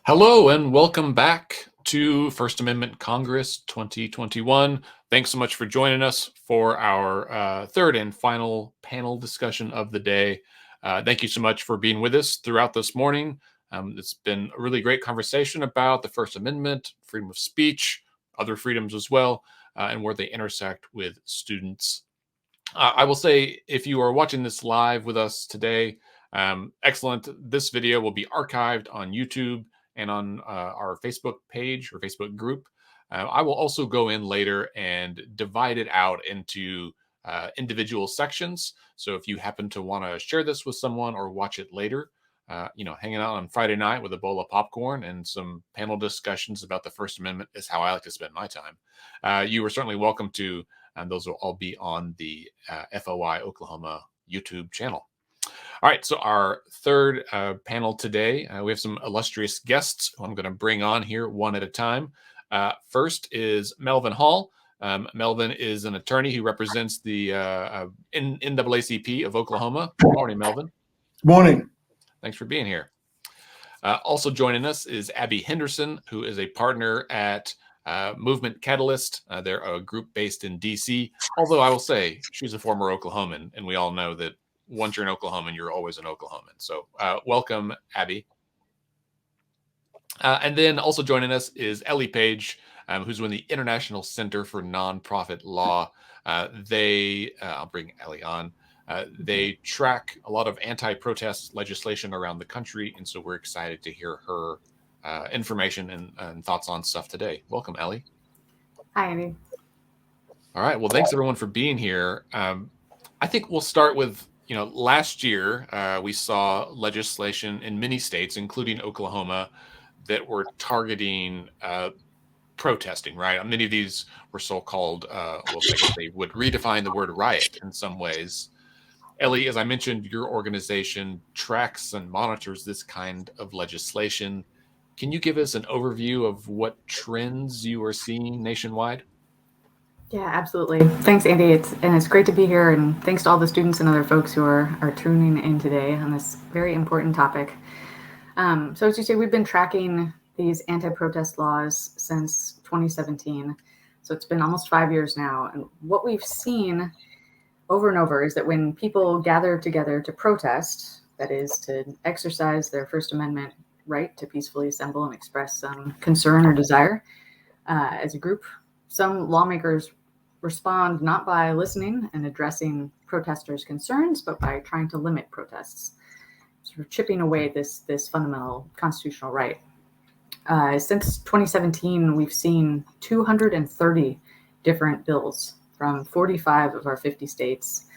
Hello and welcome back to First Amendment Congress 2021. Thanks so much for joining us for our third and final panel discussion of the day. Thank you so much for being with us throughout this morning. It's been a really great conversation about the First Amendment, freedom of speech, other freedoms as well, and where they intersect with students. I will say, if you are watching this live with us today, excellent. This video will be archived on YouTube and on our Facebook page or Facebook group. I will also go in later and divide it out into individual sections. So if you happen to want to share this with someone or watch it later, hanging out on Friday night with a bowl of popcorn and some panel discussions about the First Amendment is how I like to spend my time. You are certainly welcome to, and those will all be on the FOI Oklahoma YouTube channel. All right, so our third panel today, we have some illustrious guests who I'm going to bring on here one at a time. First is Melvin Hall. Melvin is an attorney who represents the NAACP of Oklahoma. Good morning, Melvin. Morning. Thanks for being here. Also joining us is Abby Henderson, who is a partner at Movement Catalyst. They're a group based in D.C., although I will say she's a former Oklahoman, and we all know that once you're an Oklahoman, you're always an Oklahoman. So welcome, Abby. And then also joining us is Ellie Page, who's with the International Center for Nonprofit Law. I'll bring Ellie on. They track a lot of anti-protest legislation around the country, and so we're excited to hear her information and thoughts on stuff today. Welcome, Ellie. Hi, Andy. All right. Well, thanks everyone for being here. I think we'll start with, last year we saw legislation in many states, including Oklahoma, that were targeting protesting, right? Many of these were so-called, I guess they would redefine the word riot in some ways. Ellie, as I mentioned, your organization tracks and monitors this kind of legislation. Can you give us an overview of what trends you are seeing nationwide? Yeah, absolutely. Thanks, Andy. It's great to be here, and thanks to all the students and other folks who are tuning in today on this very important topic. So as you say, we've been tracking these anti-protest laws since 2017. So it's been almost 5 years now. And what we've seen over and over is that when people gather together to protest, that is to exercise their First Amendment right to peacefully assemble and express some concern or desire as a group, some lawmakers respond not by listening and addressing protesters' concerns, but by trying to limit protests, sort of chipping away this fundamental constitutional right. Since 2017, we've seen 230 different bills from 45 of our 50 states,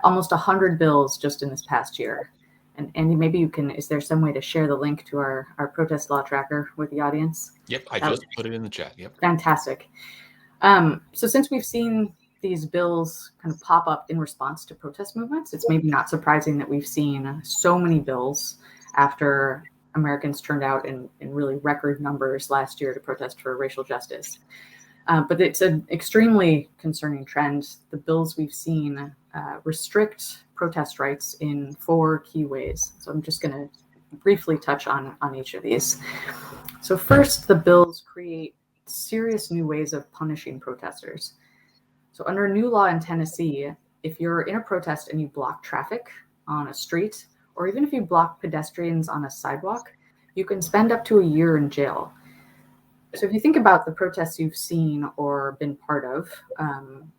almost 100 bills just in this past year. And Andy, maybe is there some way to share the link to our protest law tracker with the audience? Yep, I just put it in the chat. Yep. Fantastic. So since we've seen these bills kind of pop up in response to protest movements, it's maybe not surprising that we've seen so many bills after Americans turned out in really record numbers last year to protest for racial justice. But it's an extremely concerning trend. The bills we've seen restrict protest rights in 4 key ways. So I'm just going to briefly touch on each of these. So first, the bills create serious new ways of punishing protesters. So under new law in Tennessee, if you're in a protest and you block traffic on a street, or even if you block pedestrians on a sidewalk, you can spend up to a year in jail. So if you think about the protests you've seen or been part of,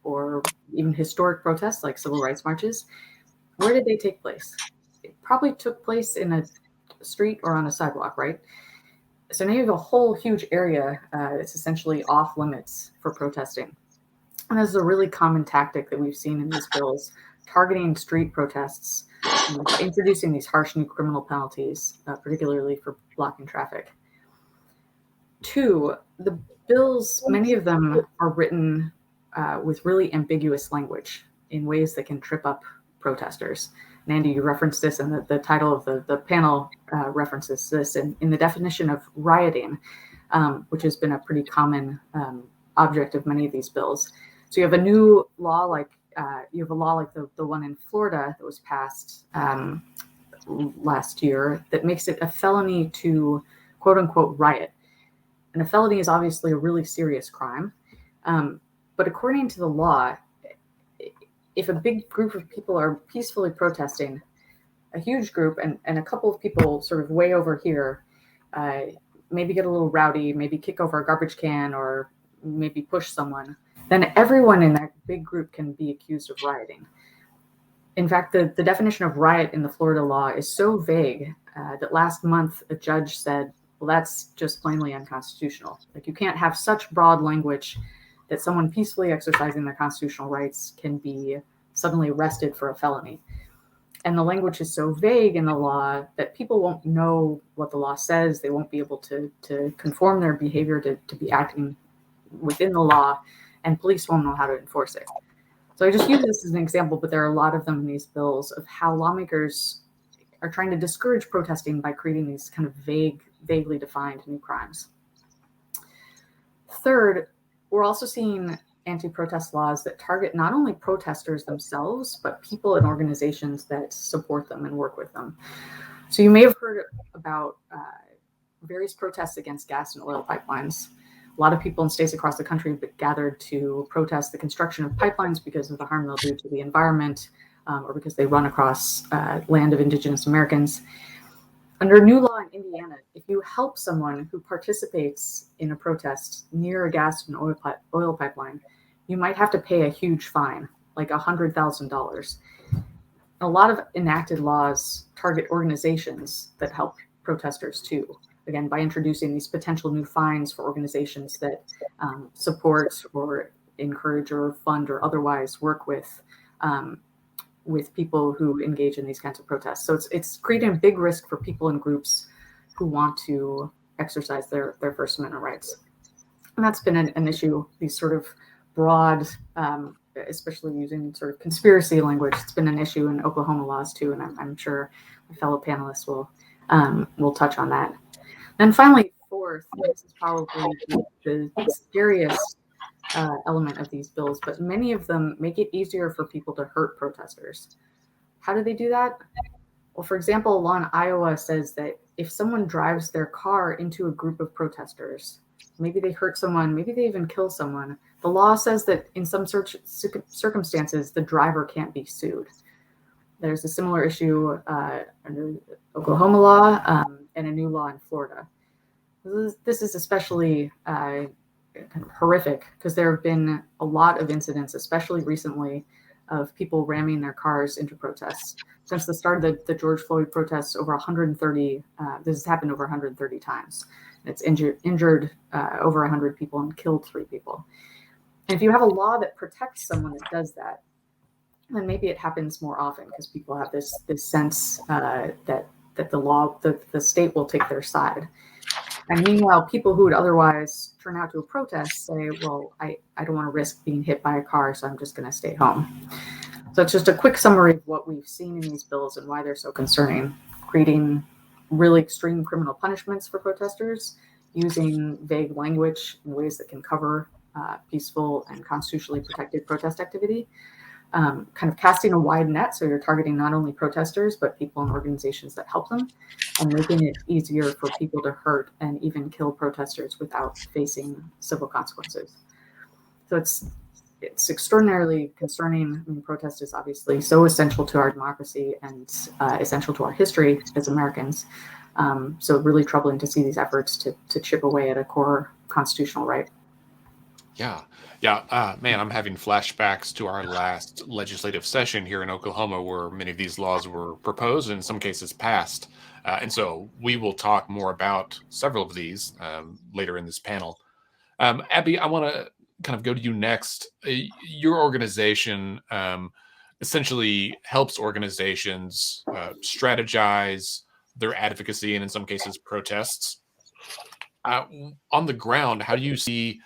or even historic protests like civil rights marches, where did they take place? It probably took place in a street or on a sidewalk, right? So now you have a whole huge area that's essentially off limits for protesting. And this is a really common tactic that we've seen in these bills, targeting street protests, introducing these harsh new criminal penalties, particularly for blocking traffic. 2, the bills, many of them are written with really ambiguous language in ways that can trip up protesters. And Andy, you referenced this, and the title of the panel references this in the definition of rioting, which has been a pretty common object of many of these bills. So you have a new law like the one in Florida that was passed last year that makes it a felony to quote unquote riot. And a felony is obviously a really serious crime. But according to the law, if a big group of people are peacefully protesting, a huge group and a couple of people sort of way over here, maybe get a little rowdy, maybe kick over a garbage can or maybe push someone, then everyone in that big group can be accused of rioting. In fact, the definition of riot in the Florida law is so vague that last month a judge said, well, that's just plainly unconstitutional. Like, you can't have such broad language that someone peacefully exercising their constitutional rights can be suddenly arrested for a felony. And the language is so vague in the law that people won't know what the law says. They won't be able to conform their behavior to be acting within the law, and police won't know how to enforce it. So I just use this as an example, but there are a lot of them in these bills of how lawmakers are trying to discourage protesting by creating these kind of vaguely defined new crimes. Third, we're also seeing anti-protest laws that target not only protesters themselves, but people and organizations that support them and work with them. So you may have heard about various protests against gas and oil pipelines. A lot of people in states across the country gathered to protest the construction of pipelines because of the harm they'll do to the environment, or because they run across land of Indigenous Americans. Under new law in Indiana, if you help someone who participates in a protest near a gas and oil pipeline, you might have to pay a huge fine, like $100,000. A lot of enacted laws target organizations that help protesters too, again, by introducing these potential new fines for organizations that support or encourage or fund or otherwise work with people who engage in these kinds of protests. So it's creating a big risk for people and groups who want to exercise their First Amendment rights. And that's been an issue, these sort of broad, especially using sort of conspiracy language. It's been an issue in Oklahoma laws too, and I'm sure my fellow panelists will touch on that. And finally, fourth, this is probably the scariest element of these bills, but many of them make it easier for people to hurt protesters. How do they do that? Well, for example, a law in Iowa says that if someone drives their car into a group of protesters, maybe they hurt someone, maybe they even kill someone, the law says that in some circumstances, the driver can't be sued. There's a similar issue under Oklahoma law and a new law in Florida. This is especially kind of horrific because there have been a lot of incidents, especially recently, of people ramming their cars into protests. Since the start of the George Floyd protests, over 130, this has happened over 130 times. It's injured over 100 people and killed 3 people. And if you have a law that protects someone that does that, then maybe it happens more often because people have this sense that the state will take their side. And meanwhile, people who would otherwise turn out to a protest say, well, I don't want to risk being hit by a car, so I'm just going to stay home. So it's just a quick summary of what we've seen in these bills and why they're so concerning, creating really extreme criminal punishments for protesters, using vague language in ways that can cover peaceful and constitutionally protected protest activity, kind of casting a wide net, so you're targeting not only protesters, but people and organizations that help them, and making it easier for people to hurt and even kill protesters without facing civil consequences. So it's extraordinarily concerning. I mean, protest is obviously so essential to our democracy and essential to our history as Americans. So really troubling to see these efforts to chip away at a core constitutional right. Yeah. Man, I'm having flashbacks to our last legislative session here in Oklahoma where many of these laws were proposed and in some cases passed. And so we will talk more about several of these later in this panel. Abby, I want to kind of go to you next. Your organization essentially helps organizations strategize their advocacy and in some cases protests. On the ground, how do you see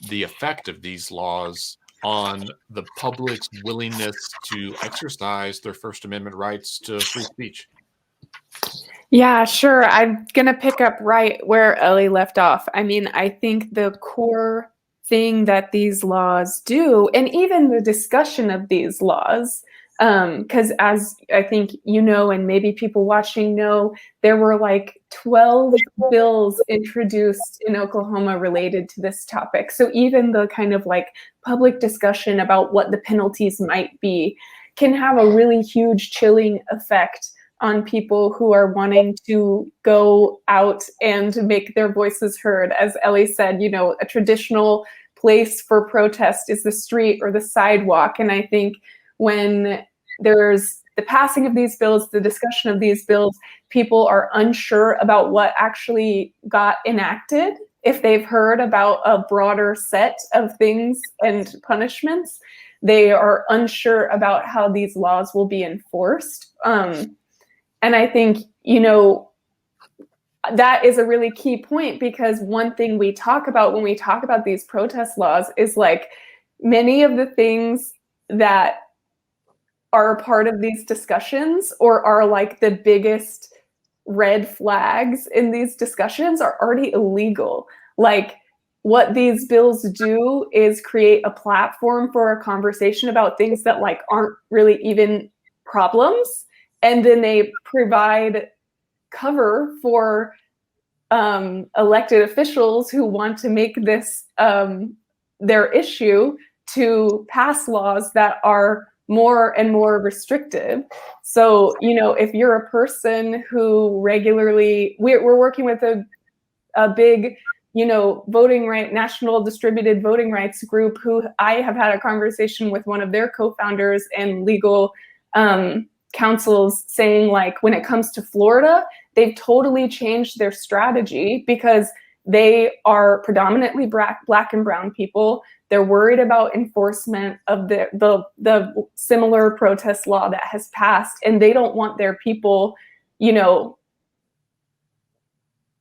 the effect of these laws on the public's willingness to exercise their First Amendment rights to free speech? Yeah, sure. I'm going to pick up right where Ellie left off. I mean, I think the core thing that these laws do, and even the discussion of these laws, Because as I think you know, and maybe people watching know, there were like 12 bills introduced in Oklahoma related to this topic. So even the kind of like public discussion about what the penalties might be can have a really huge chilling effect on people who are wanting to go out and make their voices heard. As Ellie said, you know, a traditional place for protest is the street or the sidewalk. And I think when there's the passing of these bills, the discussion of these bills, people are unsure about what actually got enacted. If they've heard about a broader set of things and punishments, they are unsure about how these laws will be enforced. And I think, you know, that is a really key point, because one thing we talk about when we talk about these protest laws is like many of the things that are a part of these discussions or are like the biggest red flags in these discussions are already illegal. Like what these bills do is create a platform for a conversation about things that like aren't really even problems. And then they provide cover for elected officials who want to make this their issue to pass laws that are more and more restrictive. So, you know, if you're a person who regularly, we're working with a big, you know, voting right, national distributed voting rights group, who I have had a conversation with one of their co-founders and legal counsels saying, like, when it comes to Florida, they've totally changed their strategy because they are predominantly black and brown people. They're worried about enforcement of the similar protest law that has passed, and they don't want their people, you know,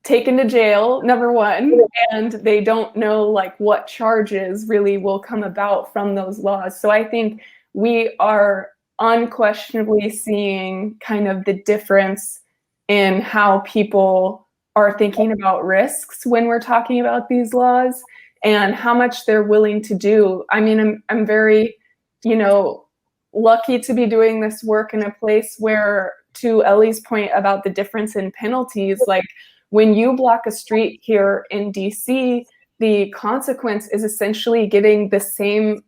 taken to jail, number one, and they don't know like what charges really will come about from those laws. So I think we are unquestionably seeing kind of the difference in how people are thinking about risks when we're talking about these laws and how much they're willing to do. I mean, I'm very, you know, lucky to be doing this work in a place where, to Ellie's point about the difference in penalties, like when you block a street here in DC, the consequence is essentially getting the same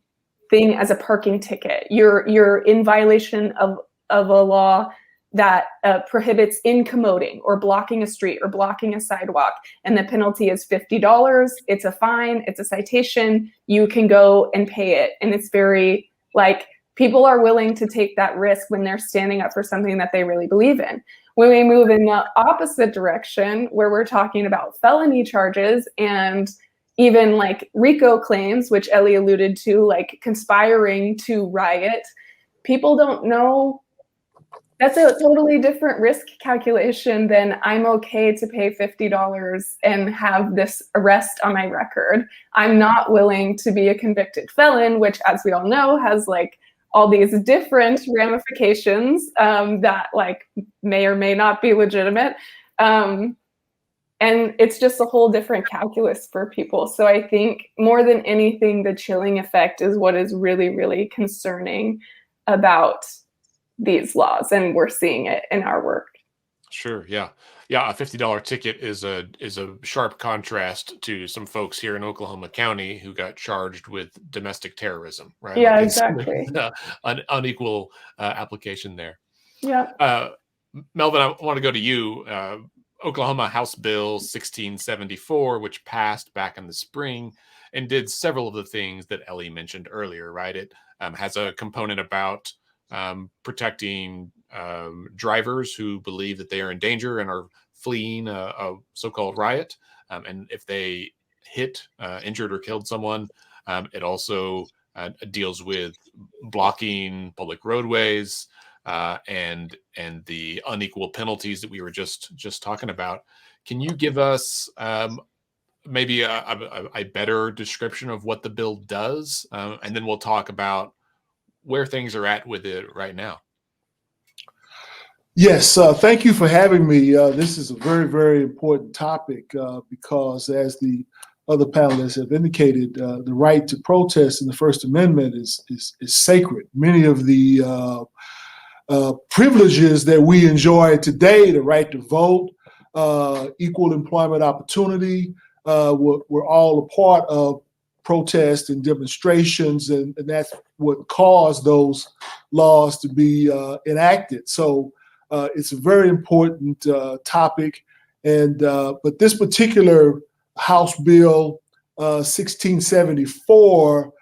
thing as a parking ticket. You're in violation of a law that prohibits incommoding or blocking a street or blocking a sidewalk. And the penalty is $50. It's a fine, it's a citation. You can go and pay it. And it's very like, people are willing to take that risk when they're standing up for something that they really believe in. When we move in the opposite direction, where we're talking about felony charges and even like RICO claims, which Ellie alluded to, like conspiring to riot, people don't know. That's a totally different risk calculation than I'm okay to pay $50 and have this arrest on my record. I'm not willing to be a convicted felon, which, as we all know, has like all these different ramifications that like may or may not be legitimate. And it's just a whole different calculus for people. So I think more than anything, the chilling effect is what is really, really concerning about these laws, and we're seeing it in our work. Sure. Yeah. Yeah. A $50 ticket is a sharp contrast to some folks here in Oklahoma County who got charged with domestic terrorism, right? Yeah, Like exactly. An unequal application there. Yeah. Melvin, I want to go to you. Oklahoma House Bill 1674, which passed back in the spring and did several of the things that Ellie mentioned earlier, right? It has a component about protecting drivers who believe that they are in danger and are fleeing a so-called riot. And if they hit, injured, or killed someone, it also deals with blocking public roadways and the unequal penalties that we were just talking about. Can you give us maybe a better description of what the bill does? And then we'll talk about where things are at with it right now. Yes, thank you for having me. This is a very, very important topic because as the other panelists have indicated, the right to protest in the First Amendment is sacred. Many of the privileges that we enjoy today, the right to vote, equal employment opportunity, were all a part of protests and demonstrations, and that's what caused those laws to be enacted. So it's a very important topic, and but this particular House Bill 1674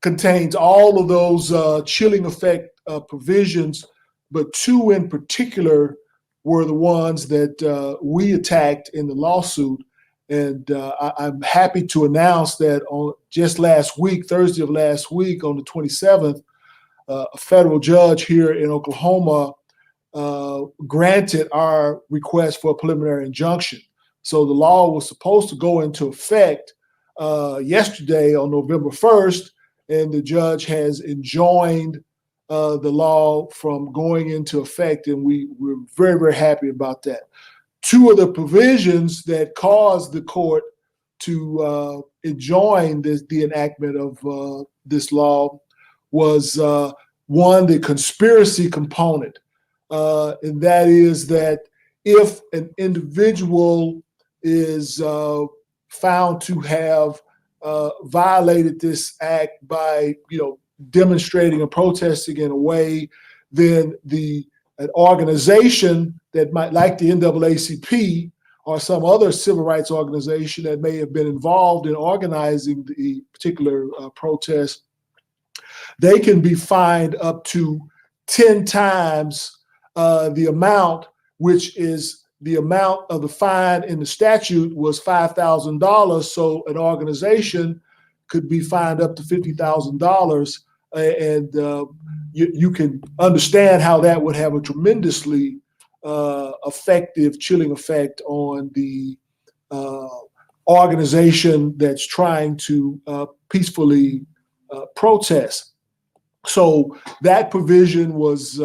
contains all of those chilling effect provisions, but two in particular were the ones that we attacked in the lawsuit. And I'm happy to announce that on just last week, Thursday of last week, on the 27th, a federal judge here in Oklahoma granted our request for a preliminary injunction. So the law was supposed to go into effect yesterday on November 1st, and the judge has enjoined the law from going into effect, and we're very, very happy about that. Two of the provisions that caused the court to enjoin the enactment of this law was one, the conspiracy component, and that is that if an individual is found to have violated this act by, demonstrating and protesting in a way, then an organization that might, like the NAACP or some other civil rights organization that may have been involved in organizing the particular protest, they can be fined up to 10 times the amount, which is the amount of the fine in the statute was $5,000. So an organization could be fined up to $50,000. And you can understand how that would have a tremendously effective chilling effect on the organization that's trying to peacefully protest. So that provision was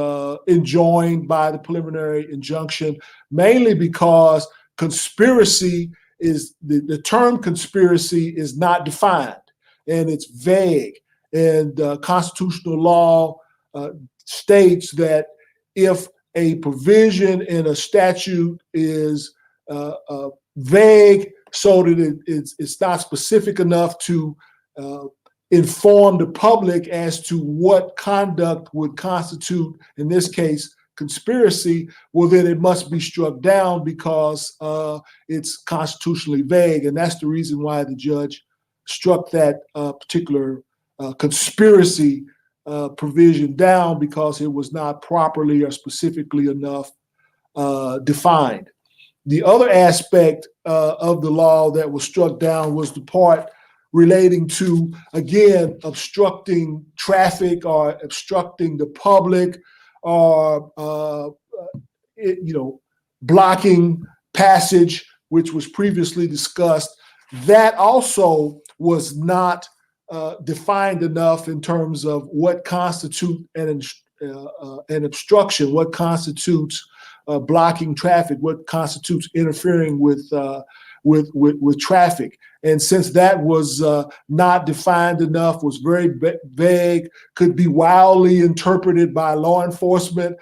enjoined by the preliminary injunction, mainly because conspiracy is the term conspiracy is not defined, and it's vague. And constitutional law states that if a provision in a statute is vague, so that it's not specific enough to inform the public as to what conduct would constitute, in this case, conspiracy, well, then it must be struck down because it's constitutionally vague. And that's the reason why the judge struck that particular conspiracy provision down, because it was not properly or specifically enough defined. The other aspect of the law that was struck down was the part relating to, again, obstructing traffic or obstructing the public or, blocking passage, which was previously discussed. That also was not defined enough in terms of what constitutes an obstruction, what constitutes blocking traffic, what constitutes interfering with traffic. And since that was not defined enough, was very vague, could be wildly interpreted by law enforcement,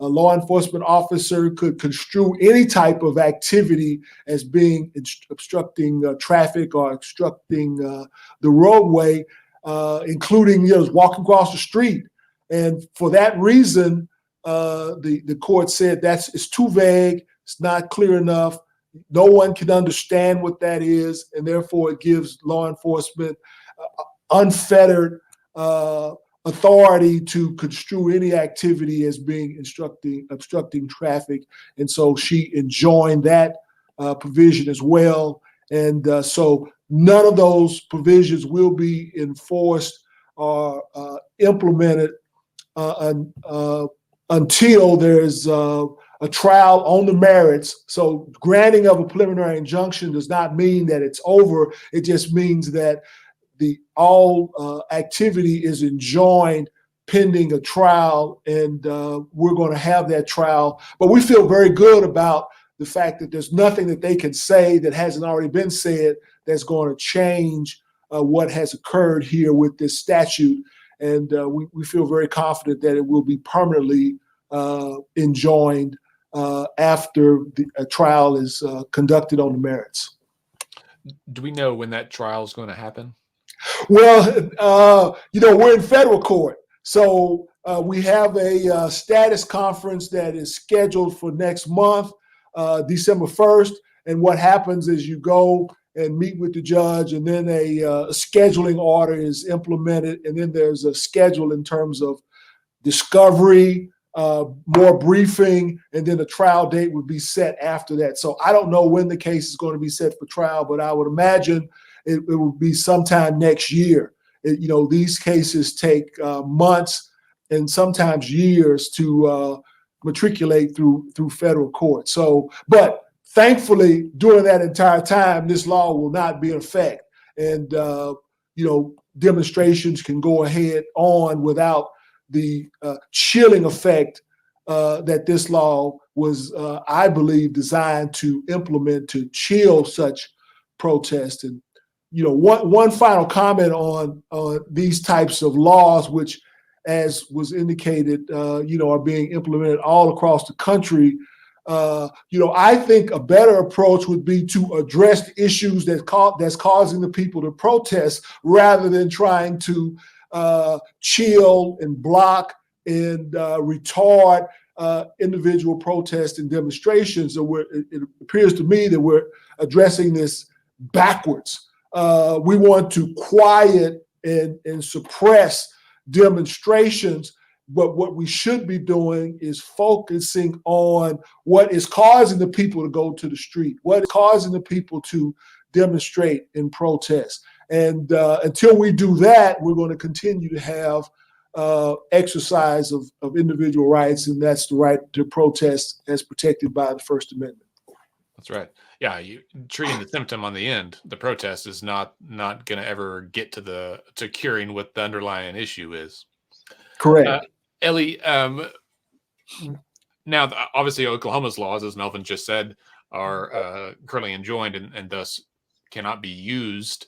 a law enforcement officer could construe any type of activity as being obstructing traffic or obstructing the roadway, including walking across the street. And for that reason, the court said it's too vague, it's not clear enough. No one can understand what that is, and therefore it gives law enforcement unfettered authority to construe any activity as being obstructing traffic. And so she enjoined that provision as well. And so none of those provisions will be enforced or implemented until there's a trial on the merits. So granting of a preliminary injunction does not mean that it's over. It just means that all activity is enjoined pending a trial, and we're going to have that trial. But we feel very good about the fact that there's nothing that they can say that hasn't already been said that's going to change what has occurred here with this statute. And we feel very confident that it will be permanently enjoined after a trial is conducted on the merits. Do we know when that trial is going to happen? Well, we're in federal court. So we have a status conference that is scheduled for next month, December 1st. And what happens is you go and meet with the judge, and then a scheduling order is implemented. And then there's a schedule in terms of discovery, more briefing, and then a trial date would be set after that. So I don't know when the case is going to be set for trial, but I would imagine it will be sometime next year. These cases take months and sometimes years to matriculate through federal court. So, but thankfully, during that entire time, this law will not be in effect, and demonstrations can go ahead on without the chilling effect that this law was, I believe, designed to implement to chill such protest. And one final comment on these types of laws, which, as was indicated, are being implemented all across the country. I think a better approach would be to address the issues that's causing the people to protest, rather than trying to chill and block and retard individual protests and demonstrations. So it appears to me that we're addressing this backwards. We want to quiet and suppress demonstrations, but what we should be doing is focusing on what is causing the people to go to the street, what is causing the people to demonstrate and protest. And until we do that, we're going to continue to have exercise of individual rights, and that's the right to protest as protected by the First Amendment. That's right. Yeah, you treating the symptom on the end, the protest is not going to ever get to curing what the underlying issue is. Correct. Ellie, now obviously Oklahoma's laws, as Melvin just said, are currently enjoined and thus cannot be used.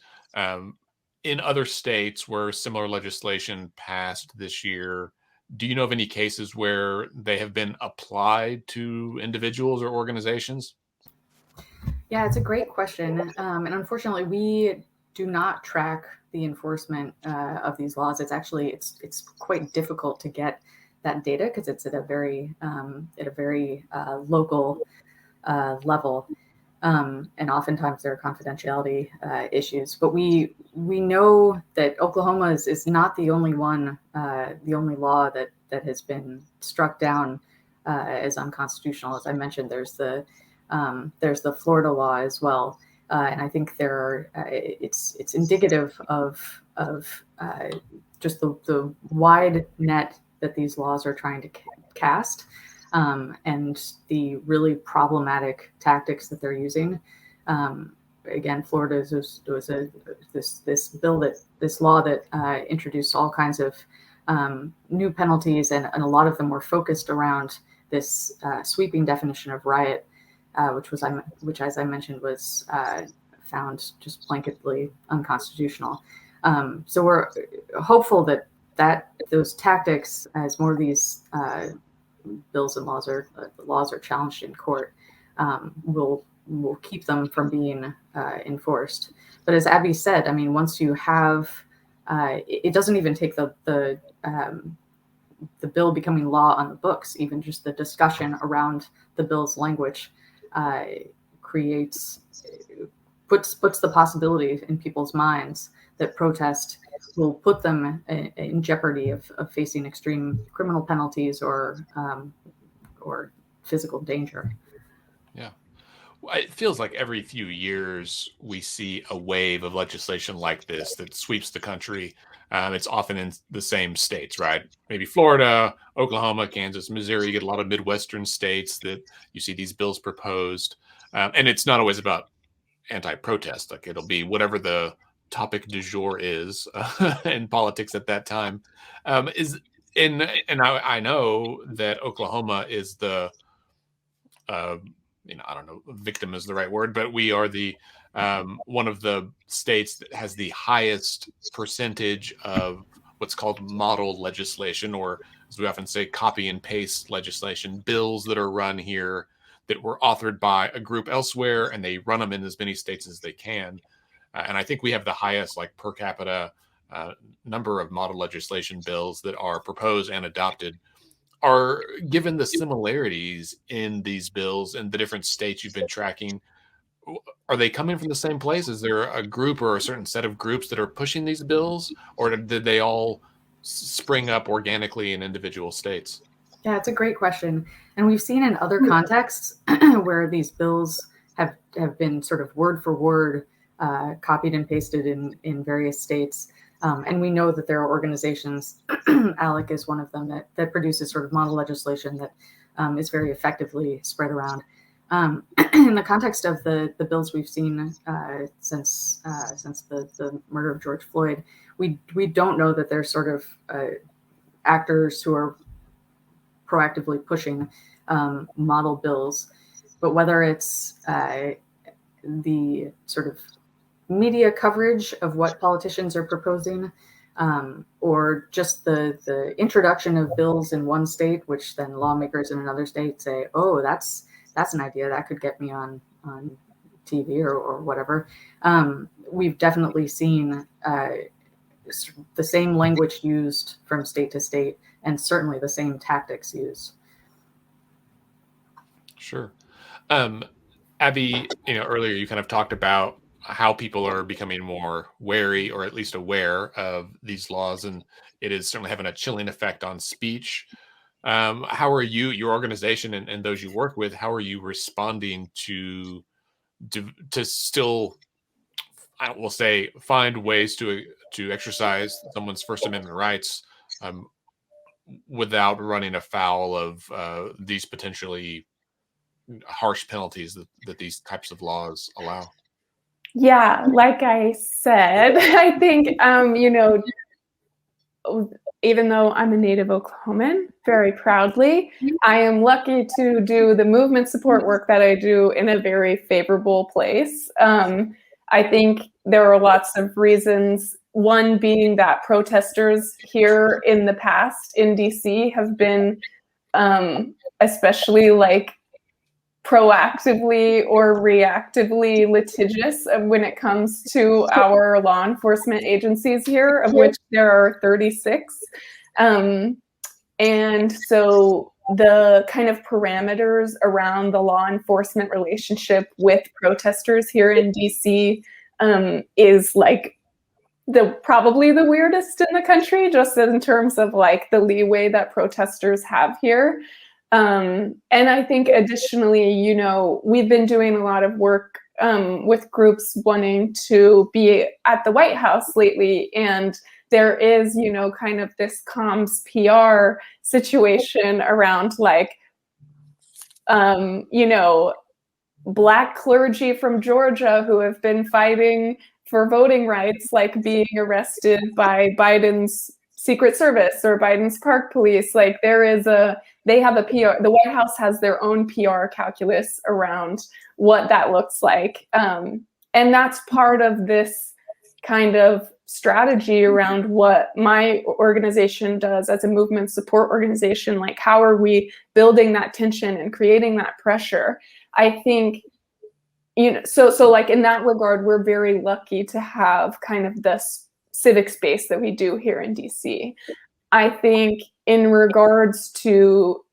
In other states where similar legislation passed this year, do you know of any cases where they have been applied to individuals or organizations? Yeah, it's a great question. And unfortunately, we do not track the enforcement of these laws. It's actually, it's quite difficult to get that data because it's at a very local level. And oftentimes there are confidentiality issues. But we know that Oklahoma is not the only one, the only law that has been struck down as unconstitutional. As I mentioned, there's the Florida law as well, and I think it's indicative of just the wide net that these laws are trying to cast, and the really problematic tactics that they're using. Again, Florida was this law that introduced all kinds of new penalties, and a lot of them were focused around this sweeping definition of riot. Which, as I mentioned, was found just blanketly unconstitutional. So we're hopeful that those tactics, as more of these bills and laws are challenged in court, will keep them from being enforced. But as Abby said, I mean, once you have, it doesn't even take the bill becoming law on the books. Even just the discussion around the bill's language puts the possibility in people's minds that protest will put them in jeopardy of facing extreme criminal penalties or physical danger. Yeah. It feels like every few years we see a wave of legislation like this that sweeps the country. It's often in the same states, right? Maybe Florida, Oklahoma, Kansas, Missouri. You get a lot of Midwestern states that you see these bills proposed. And it's not always about anti-protest. Like, it'll be whatever the topic du jour is in politics at that time. And I know that Oklahoma is the I don't know, victim is the right word, but we are the one of the states that has the highest percentage of what's called model legislation, or as we often say, copy and paste legislation, bills that are run here that were authored by a group elsewhere, and they run them in as many states as they can. And I think we have the highest, like, per capita number of model legislation bills that are proposed and adopted. Are, given the similarities in these bills and the different states you've been tracking, are they coming from the same place? Is there a group or a certain set of groups that are pushing these bills, or did they all spring up organically in individual states? Yeah, it's a great question. And we've seen in other contexts where these bills have been sort of word for word copied and pasted in various states. And we know that there are organizations, ALEC is one of them, that produces sort of model legislation that is very effectively spread around. In the context of the bills we've seen since the murder of George Floyd, we don't know that there's sort of actors who are proactively pushing model bills, but whether it's the sort of media coverage of what politicians are proposing, or just the introduction of bills in one state, which then lawmakers in another state say, oh, that's an idea that could get me on TV or whatever. We've definitely seen the same language used from state to state, and certainly the same tactics used. Sure. Abby, earlier you kind of talked about how people are becoming more wary, or at least aware, of these laws, and it is certainly having a chilling effect on speech. How are you, your organization, and those you work with, how are you responding to still, I will say, find ways to exercise someone's First Amendment rights without running afoul of these potentially harsh penalties that these types of laws allow? Yeah, like I said, I think, even though I'm a native Oklahoman, very proudly, I am lucky to do the movement support work that I do in a very favorable place. I think there are lots of reasons. One being that protesters here in the past in DC have been especially like proactively or reactively litigious when it comes to our law enforcement agencies here, of which there are 36. And so the kind of parameters around the law enforcement relationship with protesters here in DC is like probably the weirdest in the country, just in terms of like the leeway that protesters have here. And I think additionally, we've been doing a lot of work with groups wanting to be at the White House lately. And there is, kind of this comms PR situation around like, Black clergy from Georgia who have been fighting for voting rights, like being arrested by Biden's Secret Service or Biden's Park Police. Like they have a PR, the White House has their own PR calculus around what that looks like. And that's part of this kind of strategy around what my organization does as a movement support organization. Like, how are we building that tension and creating that pressure? I think, so like in that regard, we're very lucky to have kind of this civic space that we do here in DC. I think in regards to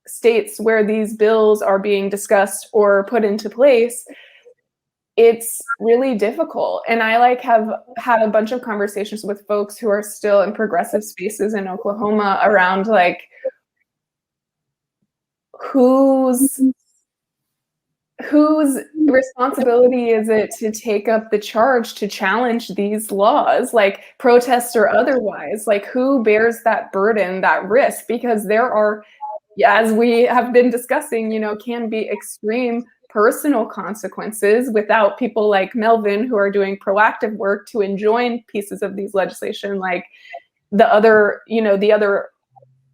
states where these bills are being discussed or put into place, it's really difficult. And I have had a bunch of conversations with folks who are still in progressive spaces in Oklahoma around like whose responsibility is it to take up the charge to challenge these laws, like protest or otherwise? Like, who bears that burden, that risk? Because there are, as we have been discussing, can be extreme personal consequences without people like Melvin, who are doing proactive work to enjoin pieces of these legislation, like the other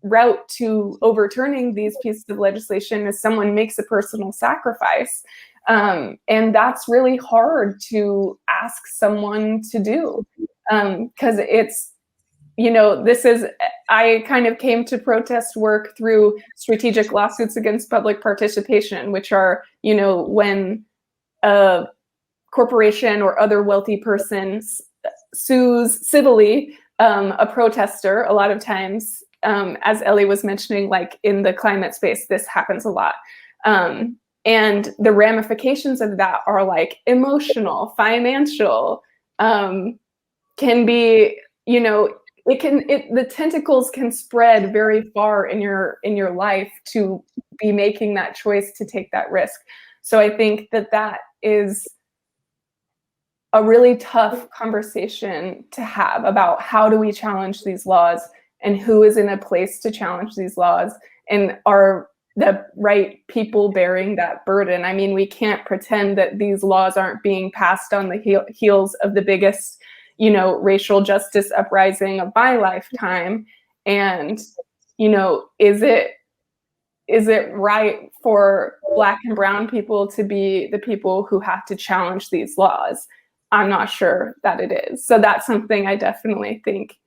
route to overturning these pieces of legislation is someone makes a personal sacrifice. And that's really hard to ask someone to do, because it's, I kind of came to protest work through strategic lawsuits against public participation, which are, when a corporation or other wealthy person sues civilly a protester. A lot of times, as Ellie was mentioning, like in the climate space, this happens a lot. And the ramifications of that are like emotional, financial, can be, the tentacles can spread very far in your life to be making that choice to take that risk. So I think that is a really tough conversation to have about how do we challenge these laws and who is in a place to challenge these laws, and are the right people bearing that burden. I mean, we can't pretend that these laws aren't being passed on the heels of the biggest, racial justice uprising of my lifetime. And, is it right for Black and brown people to be the people who have to challenge these laws? I'm not sure that it is. So that's something I definitely think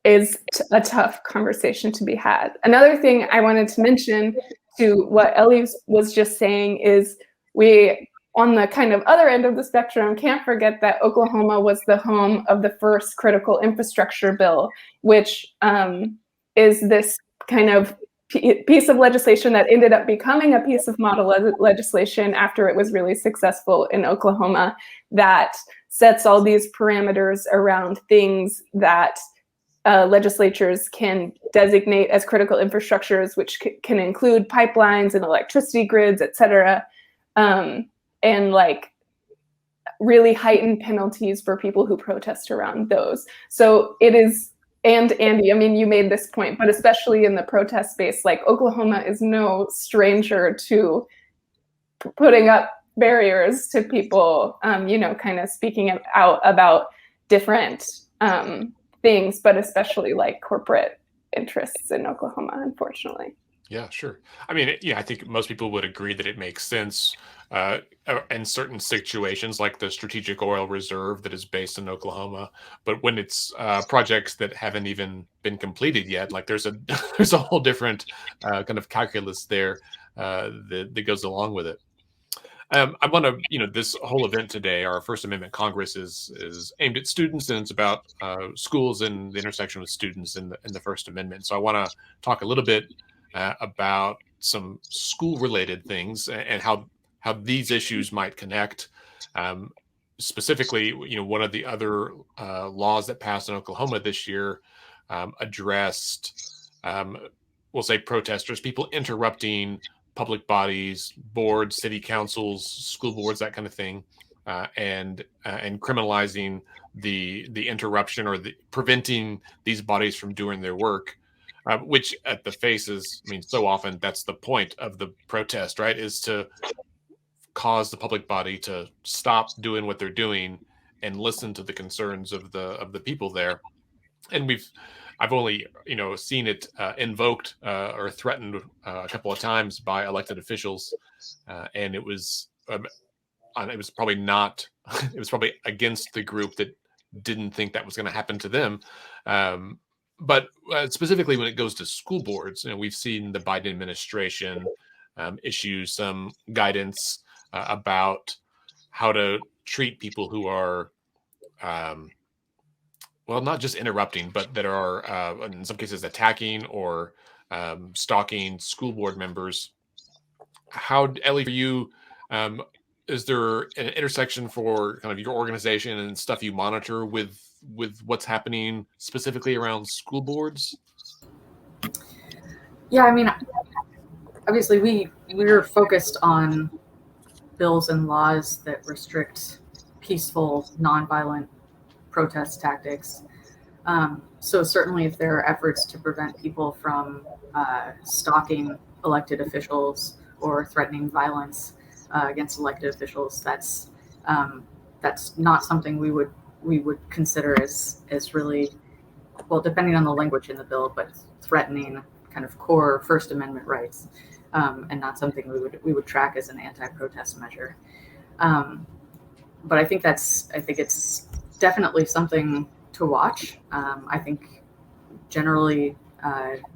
is a tough conversation to be had. Another thing I wanted to mention to what Ellie was just saying is we, on the kind of other end of the spectrum, can't forget that Oklahoma was the home of the first critical infrastructure bill, which is this kind of piece of legislation that ended up becoming a piece of model legislation after it was really successful in Oklahoma, that sets all these parameters around things that legislatures can designate as critical infrastructures, which can include pipelines and electricity grids, et cetera, and like really heightened penalties for people who protest around those. So it is, and Andy, I mean, you made this point, but especially in the protest space, like Oklahoma is no stranger to putting up barriers to people, kind of speaking out about different things, but especially like corporate interests in Oklahoma, unfortunately. Yeah, sure. I mean, I think most people would agree that it makes sense in certain situations, like the strategic oil reserve that is based in Oklahoma. But when it's projects that haven't even been completed yet, like there's a whole different kind of calculus there that goes along with it. I want to, this whole event today, our First Amendment Congress is aimed at students, and it's about schools and the intersection with students in the First Amendment. So I want to talk a little bit about some school-related things and how these issues might connect. Specifically, one of the other laws that passed in Oklahoma this year addressed, we'll say, protesters, people interrupting public bodies, boards, city councils, school boards, that kind of thing, and criminalizing the interruption or the preventing these bodies from doing their work. Which at the face is, I mean, so often that's the point of the protest, right? Is to cause the public body to stop doing what they're doing and listen to the concerns of the people there. And I've only, seen it invoked or threatened a couple of times by elected officials, and it was probably not, it was probably against the group that didn't think that was going to happen to them. But specifically when it goes to school boards, we've seen the Biden administration issue some guidance about how to treat people who are, not just interrupting, but that are in some cases attacking or stalking school board members. How, Ellie, for you, is there an intersection for kind of your organization and stuff you monitor with what's happening specifically around school boards? Yeah, I mean, obviously we're focused on bills and laws that restrict peaceful, nonviolent protest tactics. So certainly if there are efforts to prevent people from stalking elected officials or threatening violence against elected officials, that's not something we would consider as really well, depending on the language in the bill, but threatening kind of core First Amendment rights, and not something we would track as an anti-protest measure. But I think it's definitely something to watch. I think generally,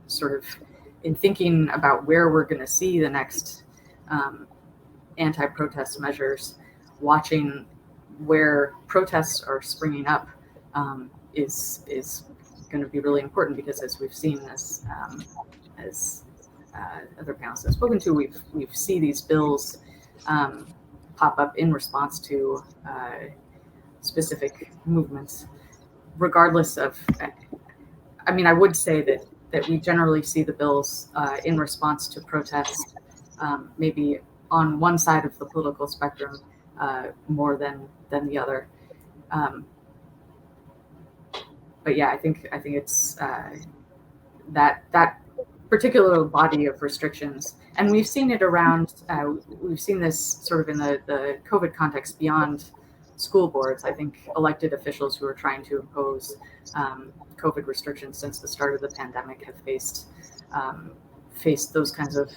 sort of in thinking about where we're going to see the next anti-protest measures, watching where protests are springing up is going to be really important, because as we've seen, as other panelists have spoken to, we've seen these bills pop up in response to specific movements, regardless of. I mean, I would say that we generally see the bills in response to protests, maybe on one side of the political spectrum more than the other. But yeah, I think it's that particular body of restrictions, and we've seen it around. We've seen this sort of in the COVID context beyond school boards. I think elected officials who are trying to impose COVID restrictions since the start of the pandemic have faced those kinds of.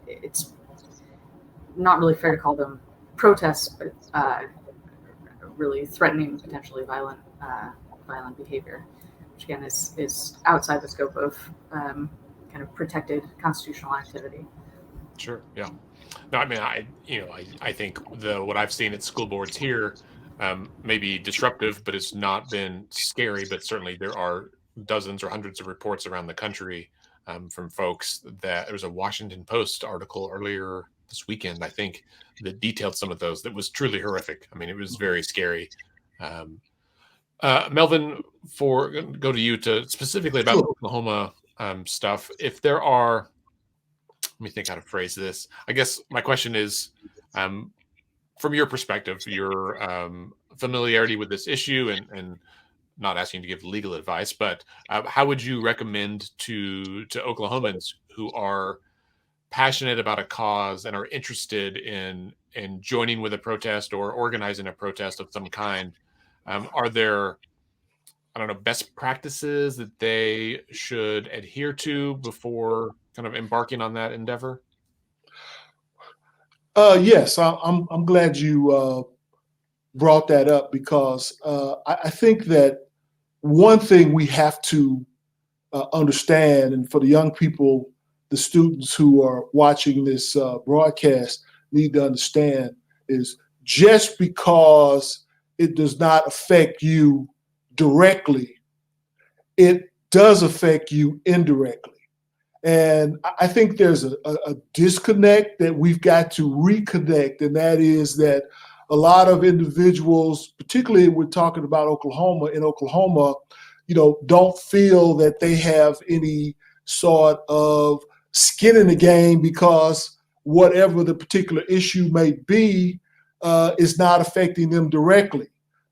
It's not really fair to call them protests, but really threatening, potentially violent behavior, which again is outside the scope of kind of protected constitutional activity. Sure. Yeah. No, I mean, I think what I've seen at school boards here may be disruptive, but it's not been scary. But certainly there are dozens or hundreds of reports around the country from folks that there was a Washington Post article earlier this weekend, I think, that detailed some of those. That was truly horrific. I mean, it was very scary. Melvin, go to you to specifically about Oklahoma stuff. If there are, let me think how to phrase this. I guess my question is, from your perspective, your familiarity with this issue, and not asking to give legal advice, but how would you recommend to Oklahomans who are passionate about a cause and are interested in joining with a protest or organizing a protest of some kind? Are there, I don't know, best practices that they should adhere to before kind of embarking on that endeavor? Yes, I'm glad you brought that up, because I think that one thing we have to understand, and for the young people, the students who are watching this broadcast need to understand, is just because it does not affect you directly, it does affect you indirectly. And I think there's a disconnect that we've got to reconnect, and that is that a lot of individuals, particularly we're talking about Oklahoma, don't feel that they have any sort of skin in the game, because whatever the particular issue may be is not affecting them directly.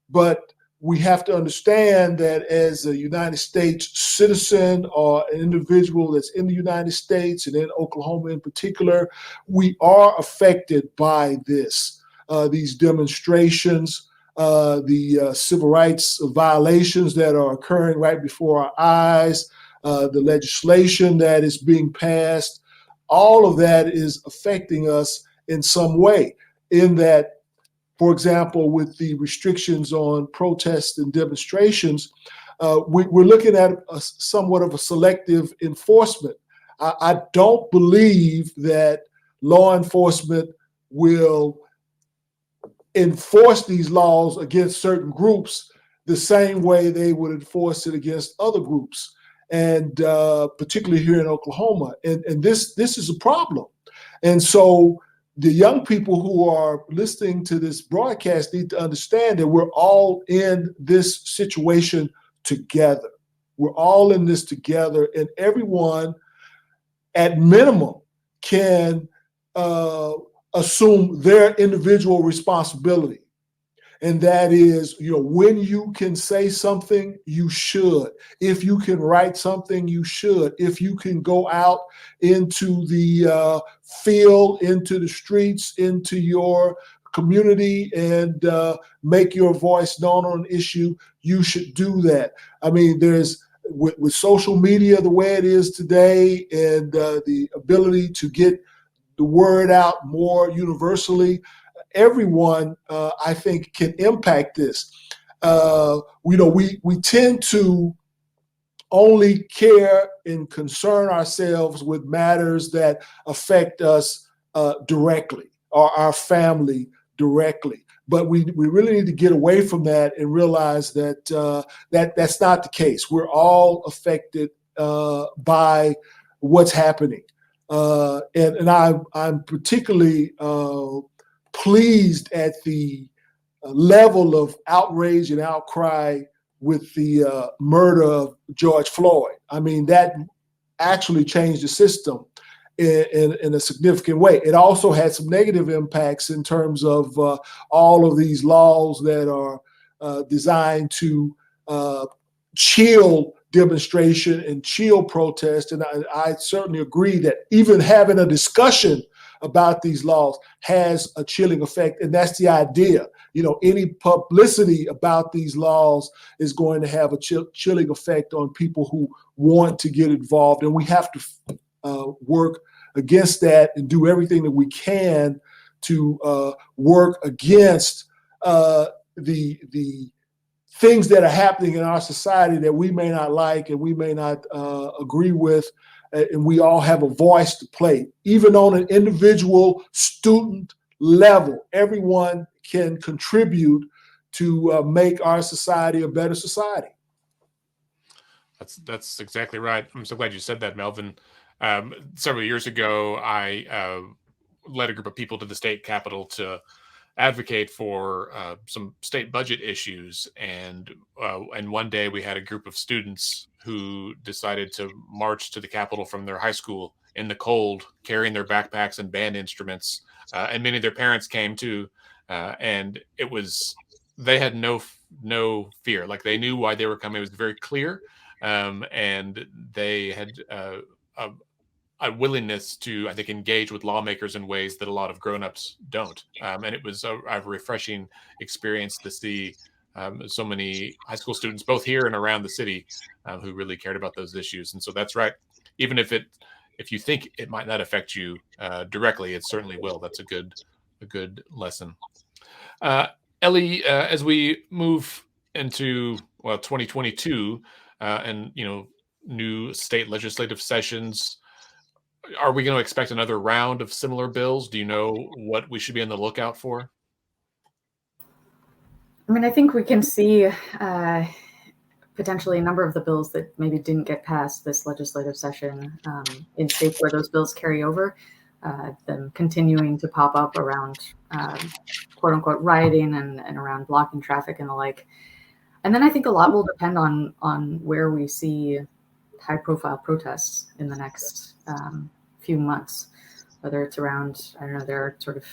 But we have to understand that as a United States citizen or an individual that's in the United States and in Oklahoma in particular, we are affected by this. These demonstrations, the civil rights violations that are occurring right before our eyes, the legislation that is being passed, all of that is affecting us in some way. In that, for example, with the restrictions on protests and demonstrations, we're looking at somewhat of a selective enforcement. I don't believe that law enforcement will enforce these laws against certain groups the same way they would enforce it against other groups, and particularly here in Oklahoma. And this is a problem. And so the young people who are listening to this broadcast need to understand that we're all in this situation together. We're all in this together, and everyone at minimum can assume their individual responsibility. And that is, when you can say something, you should. If you can write something, you should. If you can go out into the field, into the streets, into your community and make your voice known on an issue, you should do that. I mean, there's with social media the way it is today, and the ability to get the word out more universally, everyone, I think, can impact this. We tend to only care and concern ourselves with matters that affect us directly, or our family directly. But we really need to get away from that and realize that that's not the case. We're all affected by what's happening. And I'm particularly pleased at the level of outrage and outcry with the murder of George Floyd. I mean, that actually changed the system in a significant way. It also had some negative impacts in terms of all of these laws that are designed to chill demonstration and chill protest. And I certainly agree that even having a discussion about these laws has a chilling effect. And that's the idea. Any publicity about these laws is going to have a chilling effect on people who want to get involved. And we have to work against that and do everything that we can to work against the things that are happening in our society that we may not like and we may not agree with. And we all have a voice to play. Even on an individual student level, everyone can contribute to make our society a better society. That's exactly right. I'm so glad you said that, Melvin. Several years ago, I led a group of people to the state capitol to advocate for some state budget issues, and one day we had a group of students who decided to march to the Capitol from their high school in the cold, carrying their backpacks and band instruments, and many of their parents came too, and they had no fear. Like, they knew why they were coming. It was very clear, and they had a willingness to, I think, engage with lawmakers in ways that a lot of grown-ups don't. And it was a refreshing experience to see so many high school students, both here and around the city, who really cared about those issues. And so that's right. Even if you think it might not affect you directly, it certainly will. That's a good lesson. Ellie, as we move into 2022 and new state legislative sessions, are we going to expect another round of similar bills? Do you know what we should be on the lookout for? I mean, I think we can see potentially a number of the bills that maybe didn't get passed this legislative session in states where those bills carry over, them continuing to pop up around quote unquote rioting and around blocking traffic and the like. And then I think a lot will depend on where we see high profile protests in the next few months, whether it's around, I don't know, there are sort of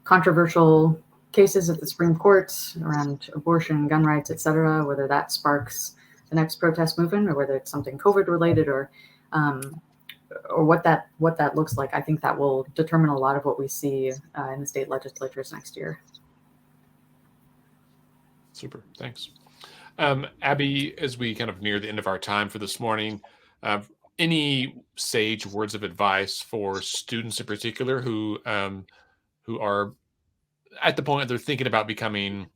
controversial cases at the Supreme Court around abortion, gun rights, et cetera, whether that sparks the next protest movement or whether it's something COVID related or what that looks like. I think that will determine a lot of what we see in the state legislatures next year. Super, thanks. Abby, as we kind of near the end of our time for this morning, any sage words of advice for students in particular who are at the point they're thinking about becoming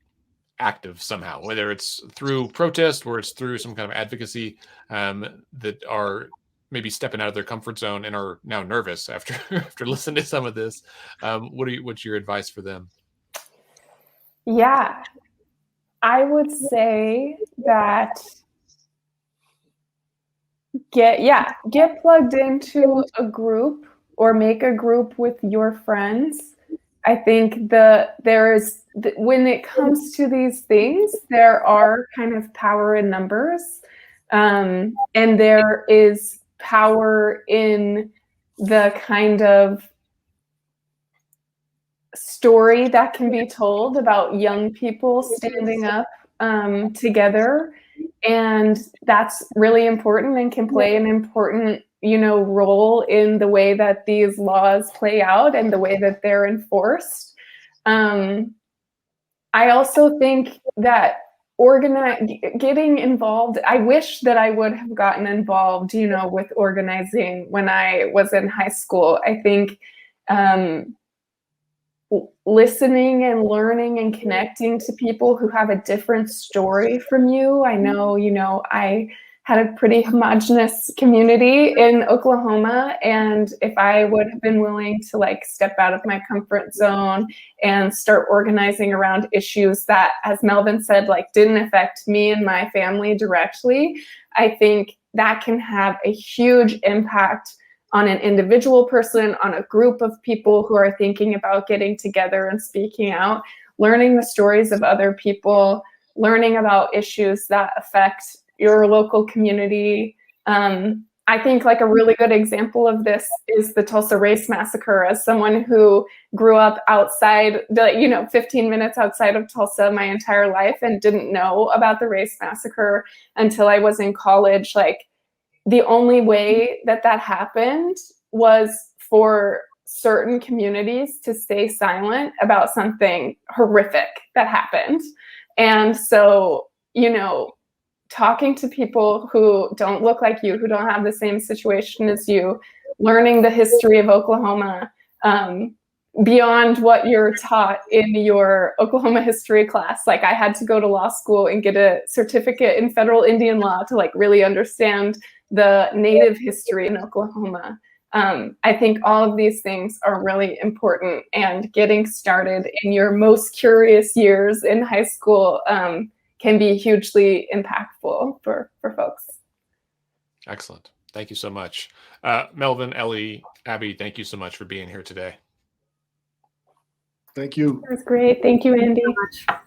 active somehow, whether it's through protest or it's through some kind of advocacy, that are maybe stepping out of their comfort zone and are now nervous after listening to some of this? What's your advice for them? Yeah, I would say that get plugged into a group or make a group with your friends. I think when it comes to these things, there are kind of power in numbers, and there is power in the kind of story that can be told about young people standing up together. And that's really important and can play an important, role in the way that these laws play out and the way that they're enforced. I also think that getting involved, I wish that I would have gotten involved, with organizing when I was in high school. I think listening and learning and connecting to people who have a different story from you. I know, I had a pretty homogenous community in Oklahoma, and if I would have been willing to step out of my comfort zone and start organizing around issues that, as Melvin said, didn't affect me and my family directly, I think that can have a huge impact on an individual person, on a group of people who are thinking about getting together and speaking out, learning the stories of other people, learning about issues that affect your local community. I think a really good example of this is the Tulsa race massacre. As someone who grew up outside 15 minutes outside of Tulsa my entire life and didn't know about the race massacre until I was in college, the only way that happened was for certain communities to stay silent about something horrific that happened. And so, talking to people who don't look like you, who don't have the same situation as you, learning the history of Oklahoma beyond what you're taught in your Oklahoma history class. I had to go to law school and get a certificate in federal Indian law to really understand the Native history in Oklahoma. I think all of these things are really important, and getting started in your most curious years in high school can be hugely impactful for folks. Excellent. Thank you so much. Melvin, Ellie, Abby, thank you so much for being here today. Thank you. That's great. Thank you, Andy. Thank you so much.